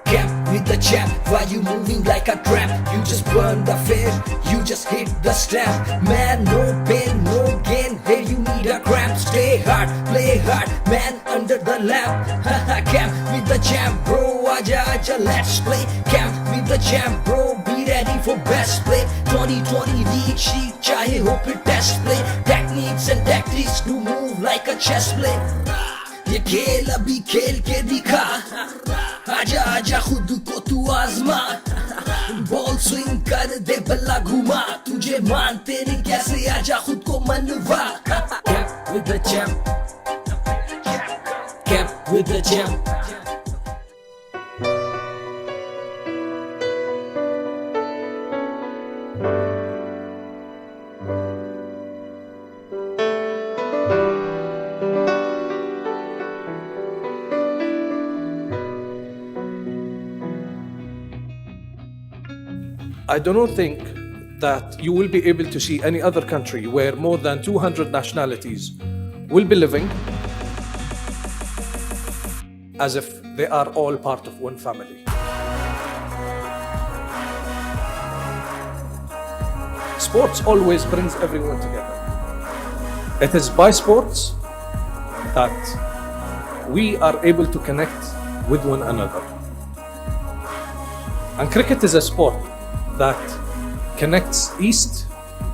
Camp with the champ, why you moving like a tramp? You just burn the fish, you just hit the stamp. Man, no pain, no gain, here you need a cramp. Stay hard, play hard, man under the lamp. Camp with the champ, bro, aja aja, let's play. Camp with the champ, bro, be ready for best play. 2020 league sheet, chahe ho phir test play. Techniques and tactics to move like a chess play. ये खेल अभी खेल के दिखा, आजा आजा खुद को तू आजमा. बॉल स्विंग कर दे बल्ला घुमा, तुझे मानते नहीं कैसे, आजा खुद को मनवा. Cap with the champ, cap with the champ. I do not think that you will be able to see any other country where more than 200 nationalities will be living as if they are all part of one family. Sports always brings everyone together. It is by sports that we are able to connect with one another. And cricket is a sport that connects east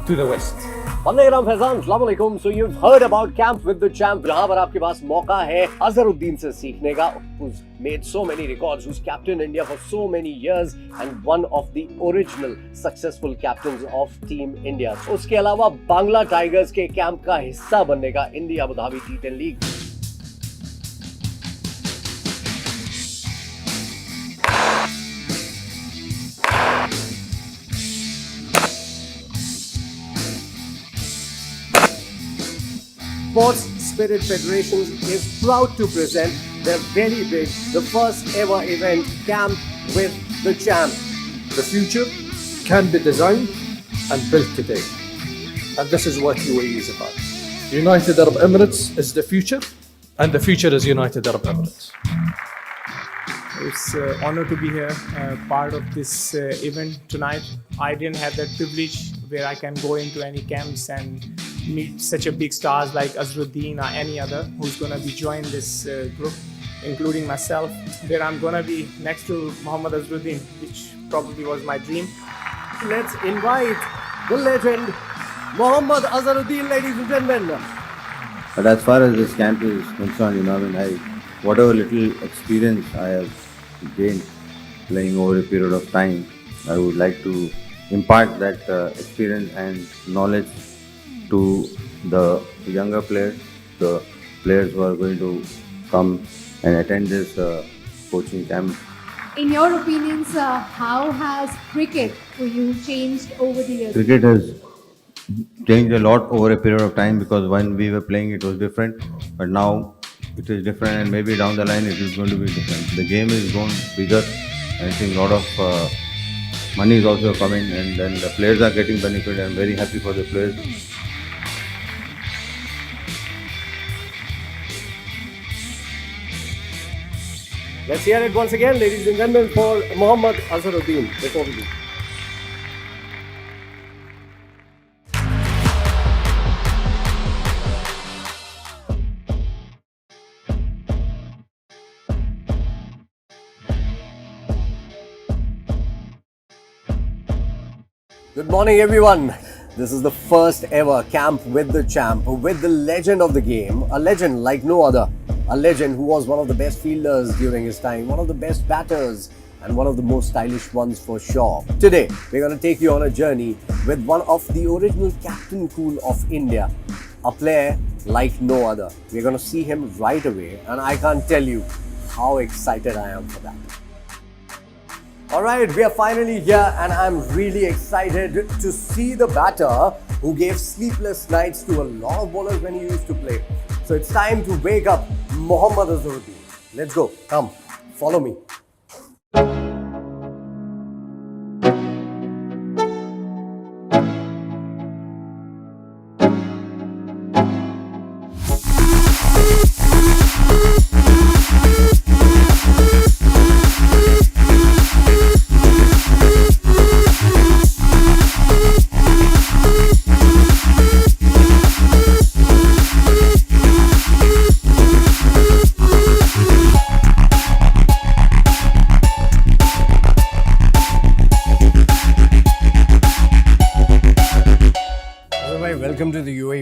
to the west. So you've heard about Camp with the Champ, जहाँ पर आपके पास मौका है अजहरुद्दीन से सीखने का, who's made so many records, who's captained India for so many years and one of the original successful captains of Team India. उसके अलावा बांग्ला टाइगर्स के कैंप का हिस्सा बनने का India Abu Dhabi T10 league. Sports Spirit Federation is proud to present their very big, the first ever event, Camp with the Champ. The future can be designed and built today. And this is what UAE is about. United Arab Emirates is the future, and the future is United Arab Emirates. It's an honor to be here, part of this event tonight. I didn't have that privilege where I can go into any camps and meet such a big stars like Azhruddin or any other who's going to be joining this group, including myself, where I'm going to be next to Mohammad Azhruddin, which probably was my dream. Let's invite the legend, Mohammad Azhruddin, ladies and gentlemen. But as far as this camp is concerned, whatever little experience I have gained playing over a period of time, I would like to impart that experience and knowledge to the younger players, the players who are going to come and attend this coaching camp. In your opinions, how has cricket for you changed over the years? Cricket has changed a lot over a period of time, because when we were playing it was different, but now it is different, and maybe down the line it is going to be different. The game is grown bigger, and I think a lot of money is also coming, and then the players are getting benefit. I am very happy for the players. Let's hear it once again, ladies and gentlemen, for Mohammad Azhruddin. Before we do. Good morning, everyone. This is the first ever Camp with the Champ, with the legend of the game, a legend like no other. A legend who was one of the best fielders during his time, one of the best batters, and one of the most stylish ones for sure. Today, we're going to take you on a journey with one of the original captain cool of India, a player like no other. We're going to see him right away, and I can't tell you how excited I am for that. Alright, we are finally here, and I'm really excited to see the batter who gave sleepless nights to a lot of bowlers when he used to play. So it's time to wake up Mohammad Azhruddin. Let's go. Come, follow me.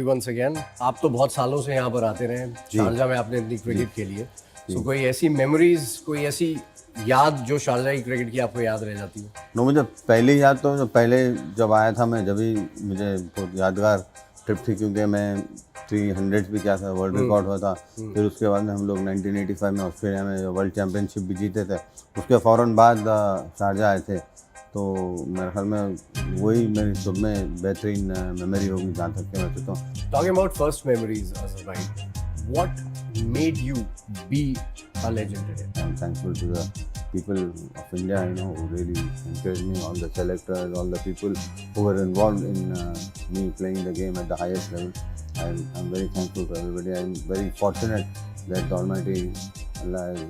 once again. आप तो बहुत सालों से यहाँ पर आते रहे, Sharjah में आपने इतनी क्रिकेट खेली है, so कोई ऐसी मेमोरीज, कोई ऐसी याद जो शारजा की क्रिकेट की आपको याद रह जाती हो? नो, मुझे पहली याद तो जो पहले जब आया था मैं, जब भी मुझे बहुत यादगार ट्रिप थी, क्योंकि मैं 300 भी क्या था, वर्ल्ड रिकॉर्ड हुआ था। फिर उसके बाद में हम लोग 1985 में ऑस्ट्रेलिया में वर्ल्ड चैम्पियनशिप भी जीते थे। उसके फ़ौरन बाद शारजा आए थे, तो मेरे ख्याल में वही मेरी सब में बेहतरीन मेमोरी होगी जहाँ तक कि मैं सोचता हूँ। Talking about first memories, Azhar bhai, what made you be a legend today? I'm thankful to the people of India, who really encouraged me, all the selectors, all the people who were involved in me playing the game at the highest level. I'm very thankful to everybody. I'm very fortunate that the Almighty Allah has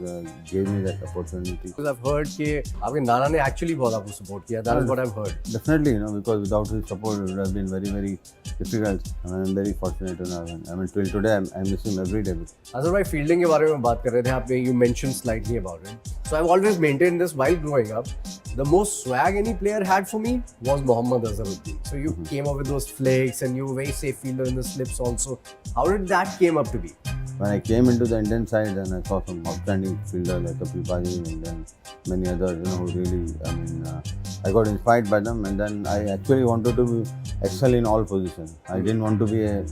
gave me that opportunity. Because I've heard कि आपके नाना ने actually बहुत आपको support किया. That is what I've heard. Definitely, because without his support it would have been very, very difficult. I'm very fortunate to have him. I mean, till today I miss him every day. Azhar bhai, fielding के बारे में बात कर रहे थे आपने. You mentioned slightly about it. So I've always maintained this while growing up. The most swag any player had for me was Mohammad Azharuddin. So you came up with those flicks and you were very safe fielder in the slips also. How did that came up to be? When I came into the Indian side, and I saw some outstanding fielders like Kapil Paji and then many others, who really, I got inspired by them, and then I actually wanted to excel in all positions. I didn't want to be a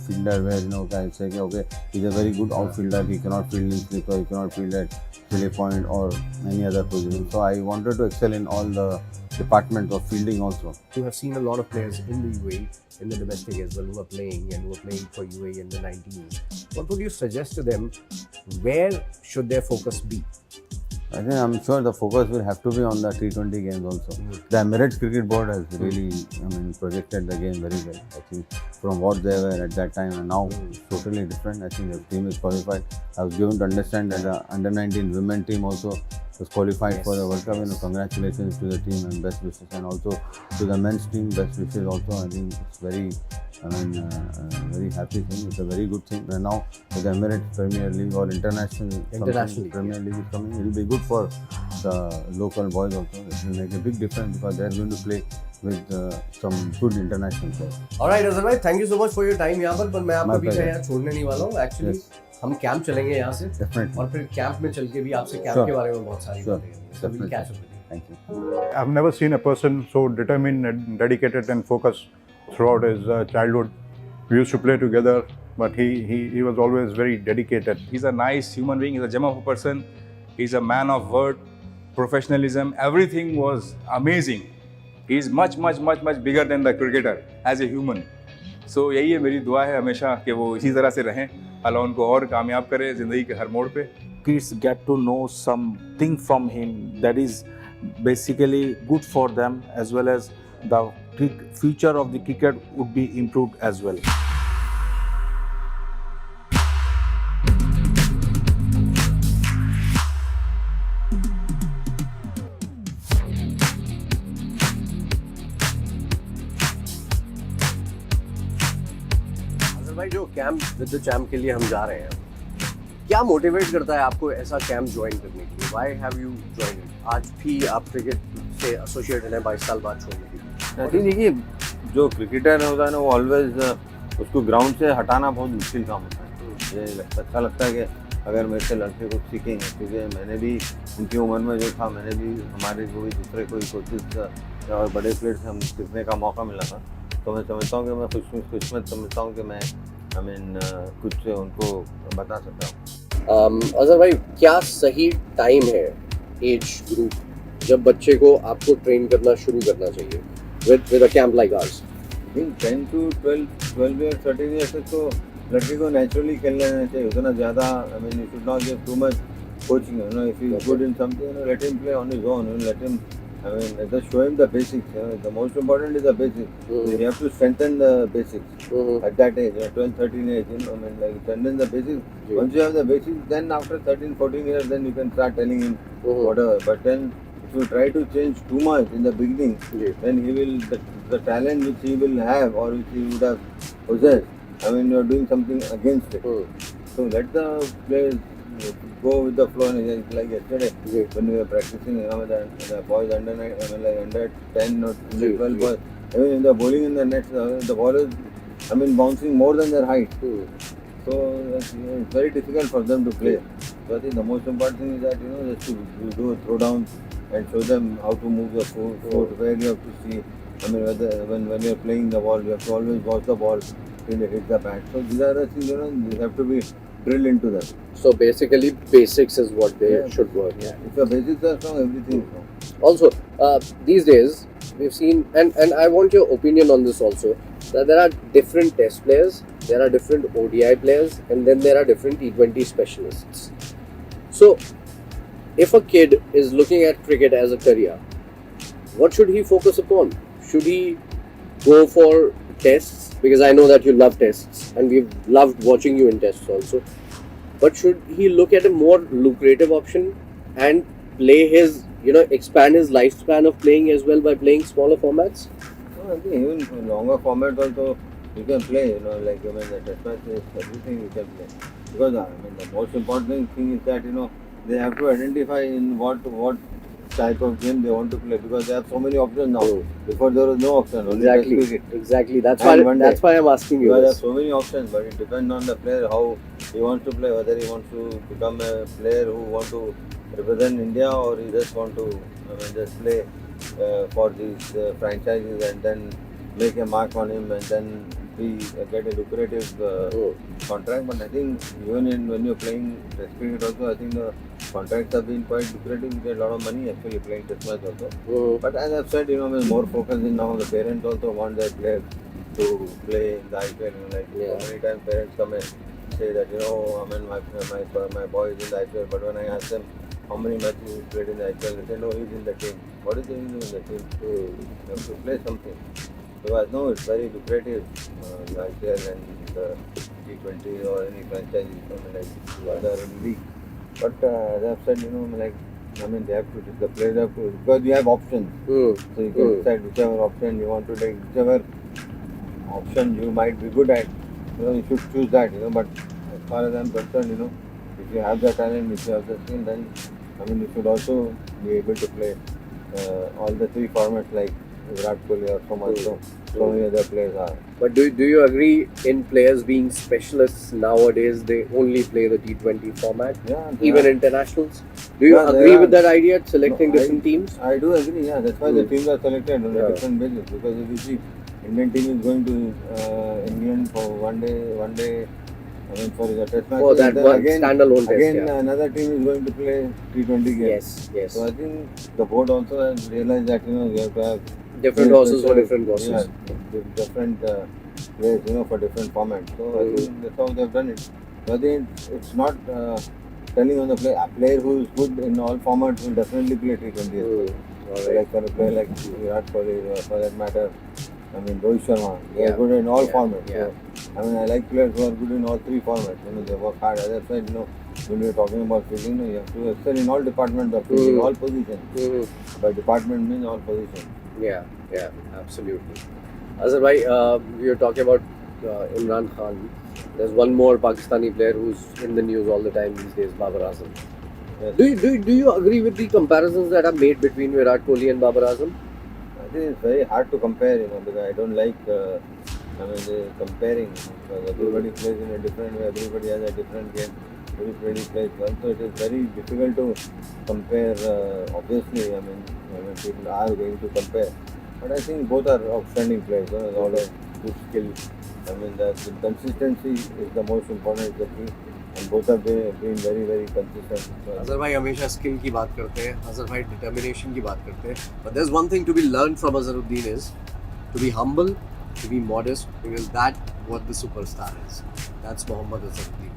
fielder where, I say, okay, he's a very good outfielder, he cannot field in slip, or he cannot field at silly point or any other position. So I wanted to excel in all the departments of fielding also. You have seen a lot of players in the UAE, in the domestic as well, who are playing and who are playing for UAE in the 19s. What would you suggest to them? Where should their focus be? I think I'm sure the focus will have to be on the T20 games also. The Emirates Cricket Board has really, projected the game very well. I think from what they were at that time and now it's totally different. I think the team is qualified. I was given to understand that the under-19 women team also was qualified for the World Cup. Congratulations to the team and best wishes, and also to the men's team, best wishes also. I think it's very, very happy thing. It's a very good thing. And now with the Emirates Premier League or International Premier League is coming, it will be good for the local boys also. It will make a big difference because they are going to play with some good international players. Alright, Azhar bhai, thank you so much for your time यहाँ पर मैं आपको पीछे यहाँ छोड़ने नहीं वाला हूँ. Actually, हम कैंप चलेंगे यहाँ से. Definitely. और फिर कैंप में चल के भी आपसे कैंप के बारे में बहुत सारी बातें करेंगे. So we'll catch up with you. Thank you. I've never seen a person so determined and dedicated and focused throughout his childhood. We used to play together, but he was always very dedicated. He's a nice human being. He's a gem of a person. He's a man of word, professionalism. Everything was amazing. He's much bigger than the cricketer as a human. So यही है मेरी दुआ है हमेशा कि वो इसी तरह से रहें. अल्लाह उनको और कामयाब करे ज़िंदगी के हर मोड़ पे. Kids get to know something from him that is basically good for them, as well as the future of the cricket would be improved as well. Azhar भाई, जो कैंप विद द चैम्प के लिए हम जा रहे हैं, क्या मोटिवेट करता है आपको ऐसा कैंप ज्वाइन करने के लिए? Why have you join it? आज भी आप क्रिकेट से एसोसिएटेड हैं 22 साल बाद छोड़ने के लिए. I think देखिए, जो क्रिकेटर होता है ना, वो ऑलवेज उसको ग्राउंड से हटाना बहुत मुश्किल काम होता है. ये अच्छा लगता है कि अगर मेरे से लड़के कुछ सीखेंगे, क्योंकि मैंने भी उनकी उम्र में जो था, मैंने भी हमारे कोई दूसरे कोई कोचेज और बड़े प्लेयर से हम सीखने का मौका मिला था. तो मैं समझता हूँ कि मैं खुशकिस्मत समझता हूँ कि मैं कुछ उनको बता सकता हूँ. अजहर भाई, क्या सही टाइम है, एज ग्रुप, जब बच्चे को आपको ट्रेन करना शुरू करना चाहिए with a camp like ours? I think 10 to 12 years, 13 years तक तो लड़के को नेचुरली खेलने देना चाहिए. उतना ज़्यादा you should not give too much coaching. If he is good in something, let him play on his own. Let him, just show him the basics. The most important is the basics. You have to strengthen the basics at that age, 12, 13 age. Strengthen the basics. Once you have the basics, then after 13, 14 years, then you can start telling him whatever. But then if you try to change too much in the beginning, then he will, the talent which he will have or which he would have possessed, you are doing something against it. So let the players go with the flow. Like yesterday, when we were practicing, the boys under 10 or 12 boys, even in the bowling in the nets, the ballers I mean, bouncing more than their height. So it's very difficult for them to play. So I think the most important thing is that just to do a throw down and show them how to move the foot, where you have to see. I mean, when you're playing the ball, you have to always watch the ball till it hits the bat. So these are the things they have to be drilled into them. So basically, basics is what they should work. Yeah. If the basics are strong, everything is strong. Also, these days we've seen, and I want your opinion on this also, that there are different test players, there are different ODI players, and then there are different T20 specialists. So, if a kid is looking at cricket as a career, what should he focus upon? Should he go for tests? Because I know that you love tests, and we've loved watching you in tests also. But should he look at a more lucrative option and play his, expand his lifespan of playing as well by playing smaller formats? No, I think even for longer formats also you can play, the test matches, everything you can play. Because the most important thing is that, they have to identify in what type of game they want to play, because they have so many options now. Before there was no option, only test cricket. Exactly. That's why I'm asking you. Because there are so many options, but it depends on the player how he wants to play, whether he wants to become a player who wants to represent India, or he just want to just play for these franchises and then make a mark on him and then get a lucrative contract. But I think even when you're playing test cricket also, I think the contracts have been quite lucrative. You get a lot of money actually playing test match also. But as I've said, more focus in now. The parents also want their players to play in the IPL. So many times parents come and say that my boy is in the IPL, but when I ask them how many matches he played in the IPL, they say no, he's in the team. What is he doing in the team? You have to play something. So I know it's very lucrative, the IPL and the T20 or any franchise, other league. But as I've said, they have to, the players have to, because you have options. So you can decide whichever option you want to take, whichever option you might be good at, you should choose that, But as far as I'm concerned, if you have the talent, if you have the skill, then you should also be able to play all the three formats like Virat Kohli or so many other players are. But do you agree in players being specialists nowadays, they only play the T20 format, even internationals? Do you agree with that idea, selecting different teams? I do agree, that's why the teams are selected on a different basis. Because if you see, Indian team is going to England for one day, for the test match. For that one standalone test. Again, another team is going to play T20 games. Yes. So I think the board also has realized that, you have to have different horses for different horses. Yeah, different players, for different formats. So I think that's how they've done it. So I think it's not telling on the player. A player who is good in all formats will definitely play T20. Like for a player like Virat Kohli, for that matter, Rohit Sharma, they are good in all formats. So, I like players who are good in all three formats. They work hard. As I said, when we are talking about fielding, you have to excel in all departments of fielding, all positions. By department means all positions. Yeah, absolutely. Azhar bhai, you're talking about Imran Khan. There's one more Pakistani player who's in the news all the time these days, Babar Azam. Yes. Do you agree with the comparisons that are made between Virat Kohli and Babar Azam? I think it's very hard to compare, because I don't like comparing, because everybody plays in a different way, everybody has a different game, everybody plays well, so it is very difficult to compare. Obviously, people are going to compare, but I think both are outstanding players, all have good skill. The consistency is the most important, is the key, and both have been very, very consistent. Azhar bhai हमेशा skill की बात करते हैं, Azhar bhai determination की बात करते हैं. But there's one thing to be learned from Azharuddin is to be humble, to be modest, because that's what the superstar is. That's Mohammad Azharuddin.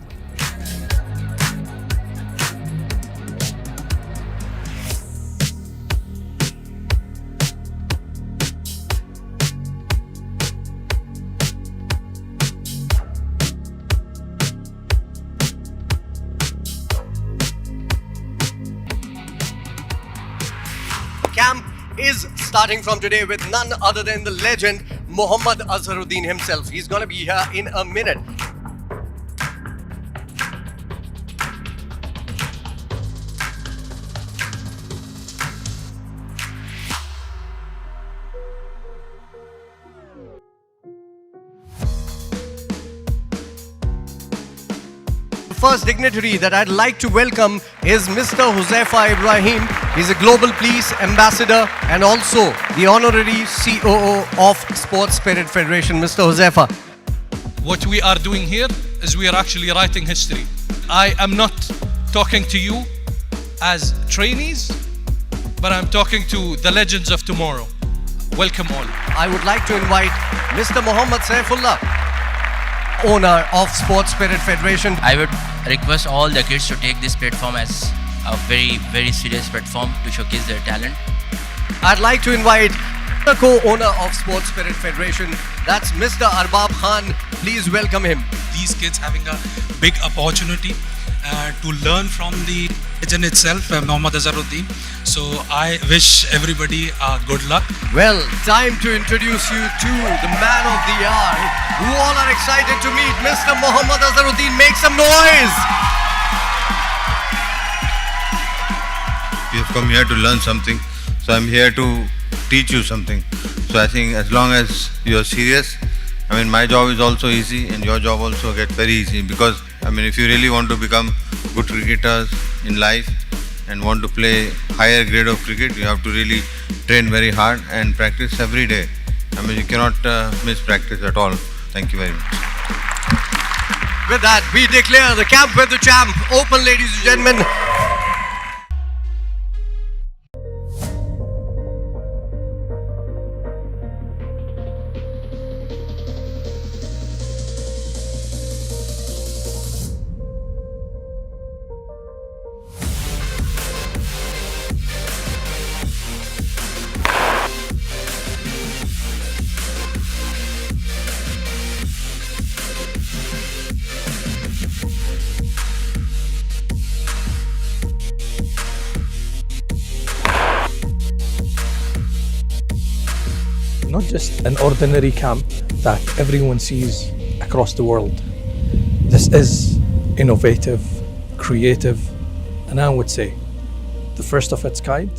Camp is starting from today with none other than the legend Mohammad Azharuddin himself. He's going to be here in a minute. first dignitary that I'd like to welcome is Mr. Huzaifa Ibrahim. He's a global police ambassador and also the honorary COO of Sports Spirit Federation. Mr. Huzaifa. What we are doing here is we are actually writing history. I am not talking to you as trainees, but I'm talking to the legends of tomorrow. Welcome all. I would like to invite Mr. Mohammad Saifullah, owner of Sports Spirit Federation. I would request all the kids to take this platform as a very, very serious platform to showcase their talent. I'd like to invite the co-owner of Sports Spirit Federation, that's Mr. Arbab Khan. Please welcome him. These kids having a big opportunity to learn from the legend itself, Mohammad Azharuddin. So I wish everybody good luck. Well, time to introduce you to the man of the hour, who all are excited to meet, Mr. Mohammad Azharuddin. Make some noise! We have come here to learn something, so I'm here to teach you something. So I think as long as you're serious, I mean, my job is also easy and your job also gets very easy, because I mean, if you really want to become good cricketers in life and want to play higher grade of cricket, you have to really train very hard and practice every day. I mean, you cannot miss practice at all. Thank you very much. With that, we declare the camp with the champ open, ladies and gentlemen. Not just an ordinary camp that everyone sees across the world. This is innovative, creative, and I would say the first of its kind.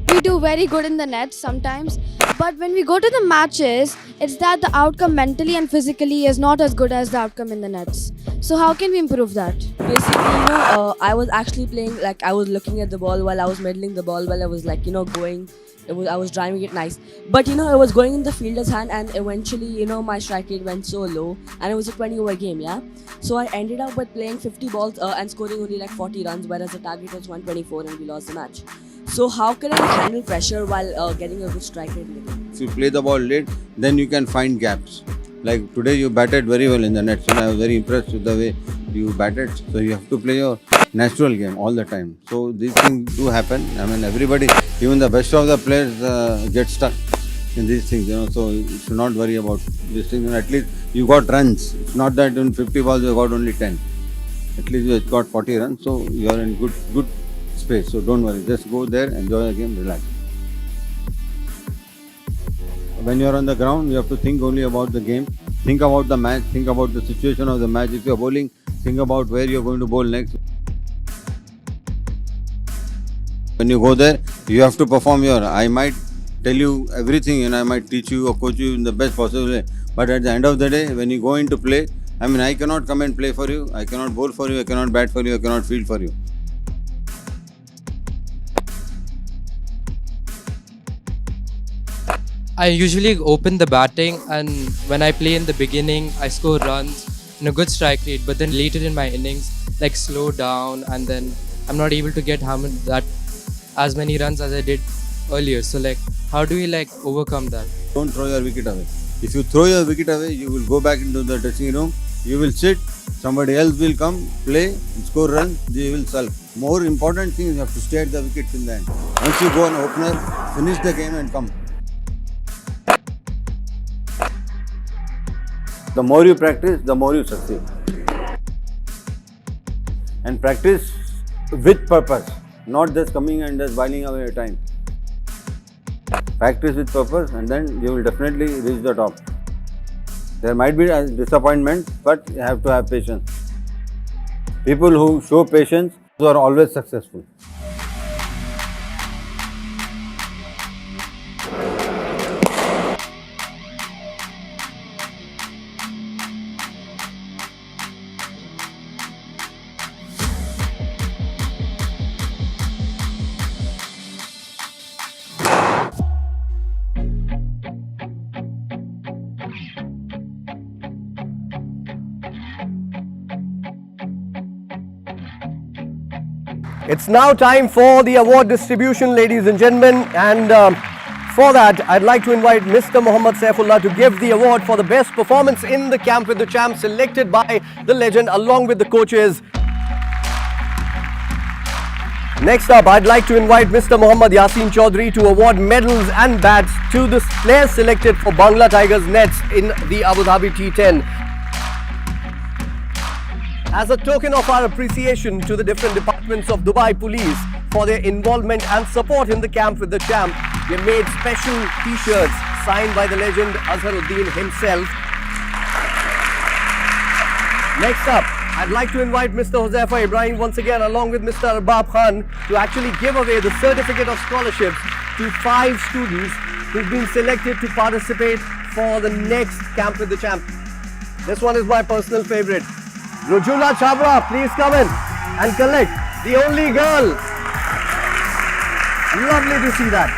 We do very good in the net sometimes, but when we go to the matches, it's that the outcome mentally and physically is not as good as the outcome in the nets. So how can we improve that? Basically, I was actually playing, like I was looking at the ball while I was middling the ball, while I was like, going, I was driving it nice. But it was going in the fielder's hand, and eventually, my strike rate went so low, and it was a 20-over game, yeah? So I ended up with playing 50 balls and scoring only like 40 runs, whereas the target was 124 and we lost the match. So how can I handle pressure while getting a good strike rate in the game? If you play the ball late, then you can find gaps. Like today you batted very well in the nets, and I was very impressed with the way you batted. So you have to play your natural game all the time. So these things do happen. I mean, everybody, even the best of the players get stuck in these things, so you should not worry about these things. At least you got runs. It's not that in 50 balls you got only 10. At least you got 40 runs, so you are in good space. So don't worry, just go there, enjoy the game, relax. When you are on the ground, you have to think only about the game, think about the match, think about the situation of the match. If you are bowling, think about where you are going to bowl next. When you go there, you have to perform I might tell you everything and I might teach you or coach you in the best possible way. But at the end of the day, when you go into play, I mean, I cannot come and play for you, I cannot bowl for you, I cannot bat for you, I cannot field for you. I usually open the batting, and when I play in the beginning, I score runs and a good strike rate, but then later in my innings, slow down, and then I'm not able to get as many runs as I did earlier. So how do we overcome that? Don't throw your wicket away. If you throw your wicket away, you will go back into the dressing room, you will sit, somebody else will come, play, score runs, they will sulk. More important thing is you have to stay at the wicket till the end. Once you go on opener, finish the game and come. The more you practice, the more you succeed. And practice with purpose, not just coming and just whiling away your time. practice with purpose, and then you will definitely reach the top. There might be a disappointment, but you have to have patience. People who show patience are always successful. It's now time for the award distribution, ladies and gentlemen, and for that I'd like to invite Mr. Mohammad Saifullah to give the award for the best performance in the Camp with the Champ, selected by the legend along with the coaches. Next up, I'd like to invite Mr. Mohammad Yasin Chaudhary to award medals and bats to the players selected for Bangla Tigers nets in the Abu Dhabi T10. As a token of our appreciation to the different departments of Dubai Police for their involvement and support in the Camp with the Champ, we made special t-shirts signed by the legend Azhar himself. Next up, I'd like to invite Mr. Huzaifa Ibrahim once again along with Mr. Arbab Khan to actually give away the certificate of scholarships to 5 students who've been selected to participate for the next Camp with the Champ. This one is my personal favorite. Rujula Chabra, please come in and collect. The only girl. Lovely to see that.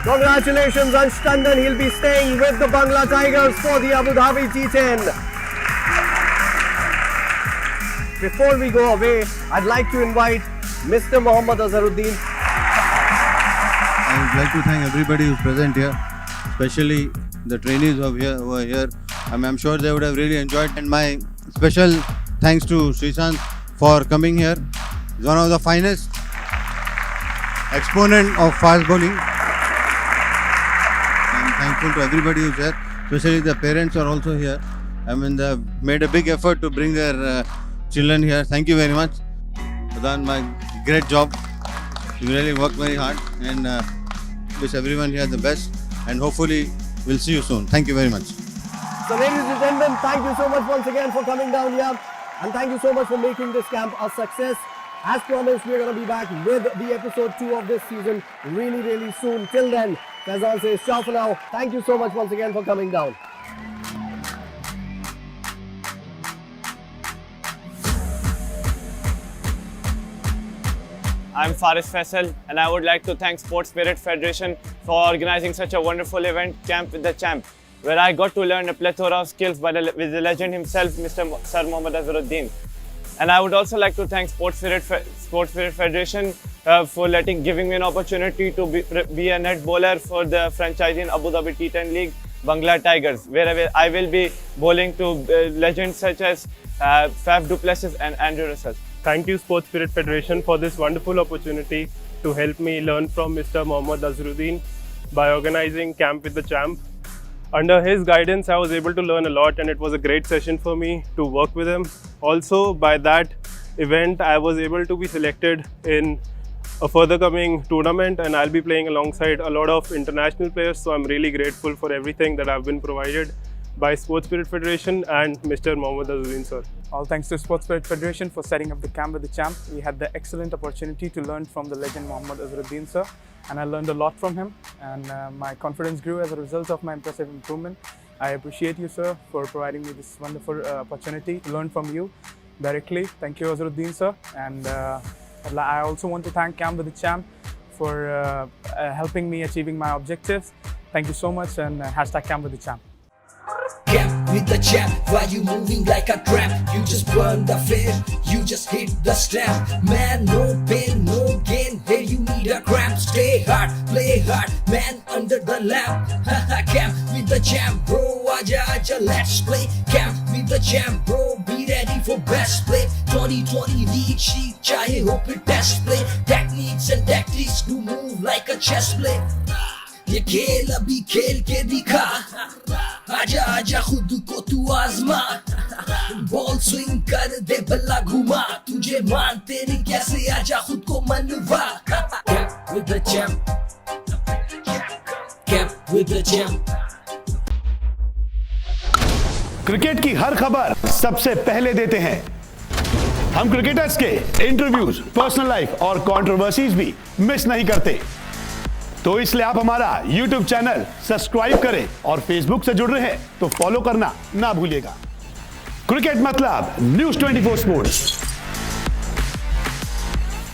Congratulations, Ansh Tandon. He'll be staying with the Bangla Tigers for the Abu Dhabi T10. Before we go away, I'd like to invite Mr. Mohammad Azharuddin. I would like to thank everybody who's present here, especially the trainees who are here. I'm sure they would have really enjoyed, and my special thanks to Srishant for coming here. He's one of the finest exponent of fast bowling. I'm thankful to everybody who's here, especially the parents are also here. I mean, they've made a big effort to bring their children here. Thank you very much. You've done my great job. You really worked very hard, and wish everyone here the best, and hopefully we'll see you soon. Thank you very much. So ladies and gentlemen, thank you so much once again for coming down here, and thank you so much for making this camp a success. As promised, we're going to be back with the episode 2 of this season really soon. Till then, Faizan says ciao for now. Thank you so much once again for coming down. I'm Faris Faisal, and I would like to thank Sports Spirit Federation for organizing such a wonderful event, Camp with the Champ, where I got to learn a plethora of skills with the legend himself, Mr. Sir Mohammad Azharuddin. And I would also like to thank Sports Spirit Federation for giving me an opportunity to be a net bowler for the franchise in Abu Dhabi T10 League, Bangla Tigers, where I will be bowling to legends such as Faf du Plessis and Andrew Russell. Thank you, Sports Spirit Federation, for this wonderful opportunity to help me learn from Mr. Mohammad Azharuddin by organizing Camp with the Champ. Under his guidance, I was able to learn a lot, and it was a great session for me to work with him. Also, by that event, I was able to be selected in a further coming tournament, and I'll be playing alongside a lot of international players. So I'm really grateful for everything that I've been provided by Sports Spirit Federation and Mr. Mohammad Azharuddin sir. All thanks to Sports Spirit Federation for setting up the Camp with the Champ. We had the excellent opportunity to learn from the legend Mohammad Azharuddin sir, and I learned a lot from him, and my confidence grew as a result of my impressive improvement. I appreciate you, sir, for providing me this wonderful opportunity to learn from you directly. Thank you, Azharuddin sir, and I also want to thank Camp with the Champ for helping me achieving my objectives. Thank you so much, and hashtag Camp with the Champ. Camp with the champ, why you moving like a tramp? You just burn the fare, you just hit the stamp. Man, no pain, no gain, here you need a cramp. Stay hard, play hard, man under the lamp. Camp with the champ, bro, aja, let's play. Camp with the champ, bro, be ready for best play. 2020 lead sheet, chahe ho pe test play. Techniques and tactics to move like a chess play. ये खेल अभी खेल के दिखा, आजा आजा खुद को तू आजमा, बॉल स्विंग कर दे बल्ला घुमा, तुझे मानते नहीं कैसे आजा खुद को मनवा. Cap with the champ, cap with the champ. Cricket की हर खबर सबसे पहले देते हैं हम. क्रिकेटर्स के इंटरव्यूज, पर्सनल लाइफ और कंट्रोवर्सीज भी मिस नहीं करते. तो इसलिए आप हमारा YouTube चैनल सब्सक्राइब करें और Facebook से जुड़ रहे हैं तो फॉलो करना ना भूलिएगा. क्रिकेट मतलब News 24 स्पोर्ट्स.